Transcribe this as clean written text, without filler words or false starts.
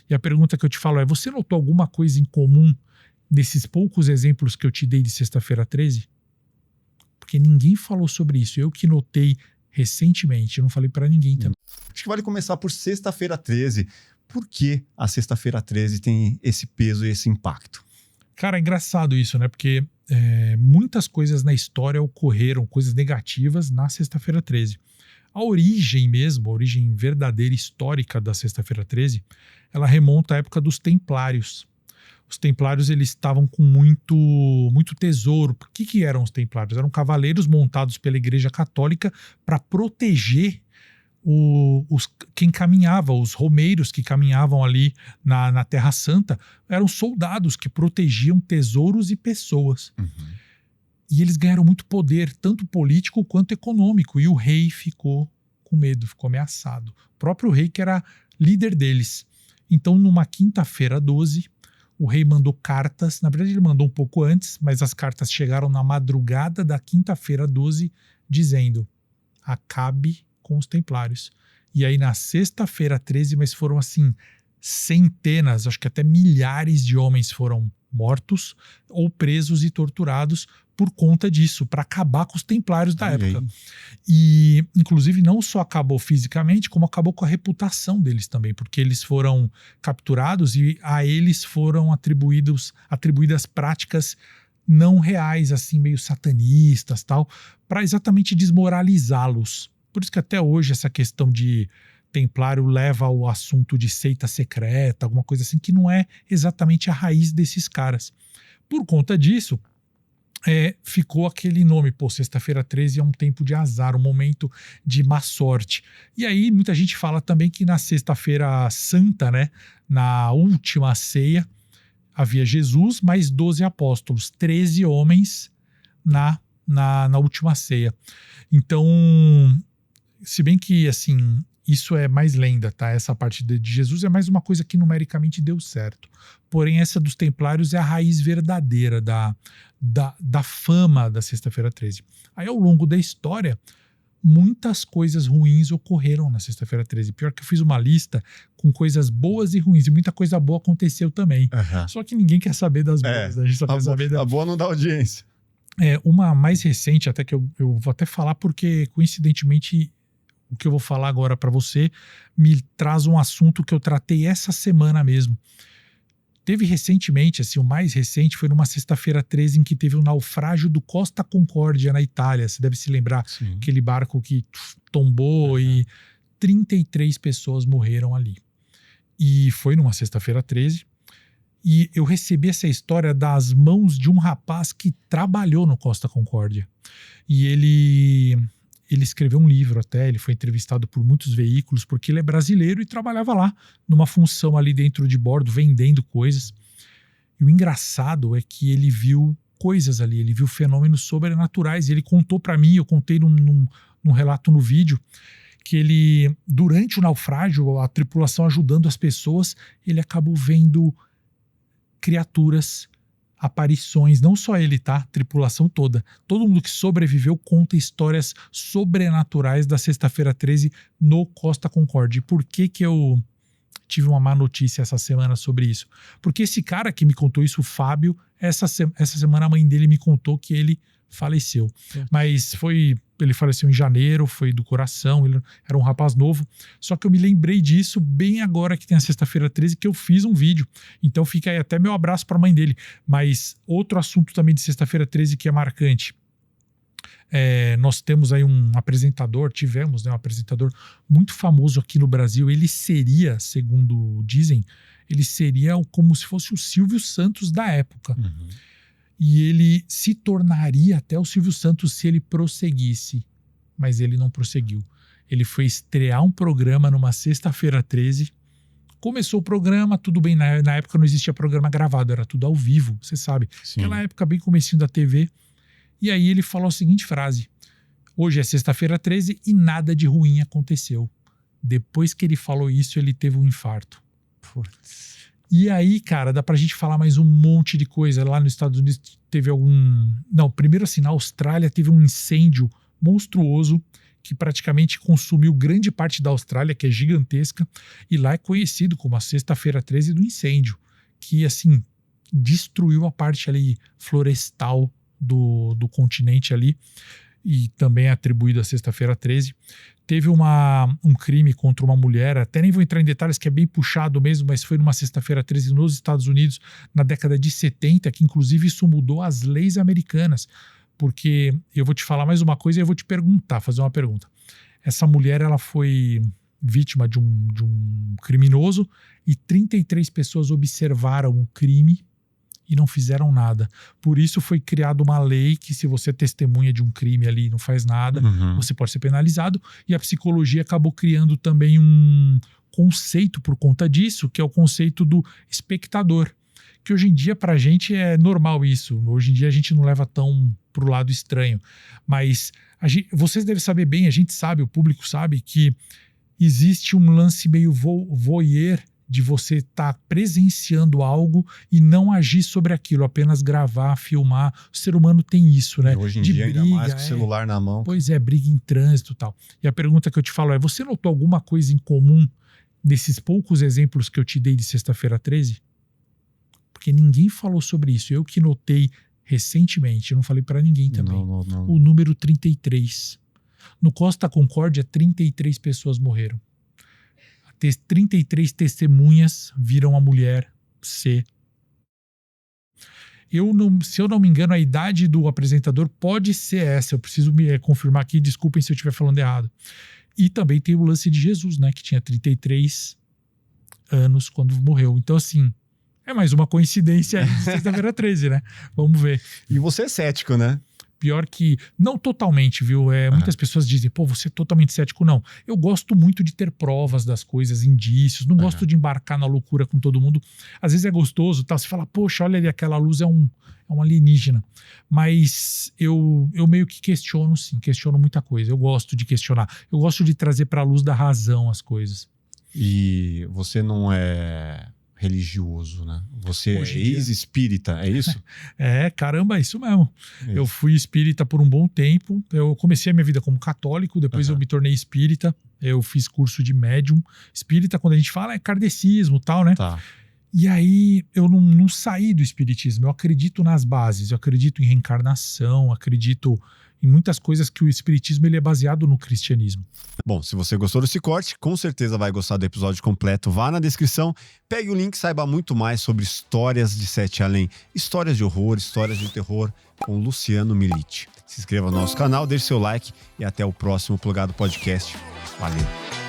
E a pergunta que eu te falo é, você notou alguma coisa em comum nesses poucos exemplos que eu te dei de Sexta-feira 13? Porque ninguém falou sobre isso. Eu que notei recentemente, eu não falei pra ninguém também. Acho que vale começar por Sexta-feira 13. Por que a Sexta-feira 13 tem esse peso e esse impacto? Cara, é engraçado isso, né? Porque muitas coisas na história ocorreram, coisas negativas, na Sexta-feira 13. A origem mesmo, a origem verdadeira histórica da Sexta-feira 13, ela remonta à época dos Templários. Os Templários, eles estavam com muito tesouro. O que eram os Templários? Eram cavaleiros montados pela Igreja Católica para proteger quem caminhava, os romeiros que caminhavam ali na Terra Santa. Eram soldados que protegiam tesouros e pessoas. Uhum. E eles ganharam muito poder, tanto político quanto econômico. E o rei ficou com medo, ficou ameaçado. O próprio rei que era líder deles. Então, numa quinta-feira 12, o rei mandou cartas. Na verdade, ele mandou um pouco antes, mas as cartas chegaram na madrugada da quinta-feira 12, dizendo: acabe com os Templários. E aí, na sexta-feira 13, mas foram assim, centenas, acho que até milhares de homens foram mortos ou presos e torturados por conta disso, para acabar com os Templários da época. E, inclusive, não só acabou fisicamente, como acabou com a reputação deles também, porque eles foram capturados e a eles foram atribuídas práticas não reais, assim, meio satanistas, tal, para exatamente desmoralizá-los. Por isso que até hoje essa questão de Templário leva ao assunto de seita secreta, alguma coisa assim, que não é exatamente a raiz desses caras. Por conta disso, ficou aquele nome, Sexta-feira 13 é um tempo de azar, um momento de má sorte. E aí muita gente fala também que na Sexta-feira Santa, né, na última ceia, havia Jesus mais 12 apóstolos, 13 homens na última ceia. Então, se bem que, assim, isso é mais lenda, tá? Essa parte de Jesus é mais uma coisa que numericamente deu certo. Porém, essa dos Templários é a raiz verdadeira da fama da Sexta-feira 13. Aí, ao longo da história, muitas coisas ruins ocorreram na Sexta-feira 13. Pior que eu fiz uma lista com coisas boas e ruins, e muita coisa boa aconteceu também. Uhum. Só que ninguém quer saber das boas. A gente só quer saber a boa não dá audiência. Uma mais recente, até que eu vou até falar, porque coincidentemente o que eu vou falar agora para você me traz um assunto que eu tratei essa semana mesmo. Teve recentemente, assim, o mais recente foi numa Sexta-feira 13 em que teve o naufrágio do Costa Concórdia na Itália. Você deve se lembrar, Sim. Aquele barco que tombou e 33 pessoas morreram ali. E foi numa Sexta-feira 13. E eu recebi essa história das mãos de um rapaz que trabalhou no Costa Concórdia. E ele escreveu um livro até, ele foi entrevistado por muitos veículos, porque ele é brasileiro e trabalhava lá, numa função ali dentro de bordo, vendendo coisas. E o engraçado é que ele viu coisas ali, ele viu fenômenos sobrenaturais, e ele contou para mim, eu contei num relato no vídeo, que ele, durante o naufrágio, a tripulação ajudando as pessoas, ele acabou vendo criaturas, aparições, não só ele, tá? Tripulação toda. Todo mundo que sobreviveu conta histórias sobrenaturais da Sexta-feira 13 no Costa Concórdia. E por que eu tive uma má notícia essa semana sobre isso? Porque esse cara que me contou isso, o Fábio, essa semana a mãe dele me contou que ele faleceu. Mas ele faleceu em janeiro, foi do coração, ele era um rapaz novo. Só que eu me lembrei disso bem agora que tem a Sexta-feira 13, que eu fiz um vídeo. Então fica aí até meu abraço para a mãe dele. Mas outro assunto também de Sexta-feira 13 que é marcante. Nós temos aí tivemos, né, um apresentador muito famoso aqui no Brasil. Ele seria, segundo dizem, ele seria como se fosse o Silvio Santos da época. Uhum. E ele se tornaria até o Silvio Santos se ele prosseguisse. Mas ele não prosseguiu. Ele foi estrear um programa numa Sexta-feira 13. Começou o programa, tudo bem. Na época não existia programa gravado, era tudo ao vivo, você sabe. Sim. Aquela época bem comecinho da TV. E aí ele falou a seguinte frase: hoje é Sexta-feira 13 e nada de ruim aconteceu. Depois que ele falou isso, ele teve um infarto. Putz. E aí, cara, dá pra gente falar mais um monte de coisa. Lá nos Estados Unidos teve primeiro assim, na Austrália teve um incêndio monstruoso que praticamente consumiu grande parte da Austrália, que é gigantesca, e lá é conhecido como a Sexta-feira 13 do incêndio, que assim destruiu a parte ali florestal do continente ali, e também é atribuído à Sexta-feira 13. Teve um crime contra uma mulher, até nem vou entrar em detalhes, que é bem puxado mesmo, mas foi numa Sexta-feira 13 nos Estados Unidos, na década de 70, que inclusive isso mudou as leis americanas, porque eu vou te falar mais uma coisa e eu vou te perguntar, fazer uma pergunta. Essa mulher, ela foi vítima de um criminoso e 33 pessoas observaram o crime e não fizeram nada. Por isso foi criada uma lei que, se você é testemunha de um crime ali e não faz nada, você pode ser penalizado. E a psicologia acabou criando também um conceito por conta disso, que é o conceito do espectador. Que hoje em dia, pra gente, é normal isso. Hoje em dia a gente não leva tão pro lado estranho. Mas vocês devem saber bem, a gente sabe, o público sabe, que existe um lance meio voyeur de você estar presenciando algo e não agir sobre aquilo, apenas gravar, filmar. O ser humano tem isso, né? E hoje em dia, ainda mais com o celular na mão. Pois é, briga em trânsito e tal. E a pergunta que eu te falo é, você notou alguma coisa em comum nesses poucos exemplos que eu te dei de Sexta-feira 13? Porque ninguém falou sobre isso. Eu que notei recentemente, eu não falei pra ninguém também. Não. O número 33. No Costa Concórdia, 33 pessoas morreram. 33 testemunhas viram a mulher ser. Se eu não me engano, a idade do apresentador pode ser essa. Eu preciso me confirmar aqui, desculpem se eu estiver falando errado. E também tem o lance de Jesus, né? Que tinha 33 anos quando morreu. Então, assim, é mais uma coincidência aí de Sexta-feira 13, né? Vamos ver. E você é cético, né? Pior que, não totalmente, viu? Muitas pessoas dizem, pô, você é totalmente cético. Não, eu gosto muito de ter provas das coisas, indícios, não gosto de embarcar na loucura com todo mundo. Às vezes é gostoso, tá? Você fala, poxa, olha ali, aquela luz é um alienígena. Mas eu meio que questiono, sim, questiono muita coisa. Eu gosto de questionar, eu gosto de trazer pra luz da razão as coisas. E você não é religioso, né? Você é ex-espírita, é isso? Caramba, é isso mesmo. Isso. Eu fui espírita por um bom tempo. Eu comecei a minha vida como católico, depois eu me tornei espírita. Eu fiz curso de médium. Espírita, quando a gente fala, é kardecismo e tal, né? Tá. E aí eu não saí do espiritismo. Eu acredito nas bases, eu acredito em reencarnação, acredito em muitas coisas que o espiritismo ele é baseado no cristianismo. Bom, se você gostou desse corte, com certeza vai gostar do episódio completo. Vá na descrição, pegue o link e saiba muito mais sobre histórias de Sete Além, histórias de horror, histórias de terror com Luciano Milite. Se inscreva no nosso canal, deixe seu like e até o próximo Plugado Podcast. Valeu!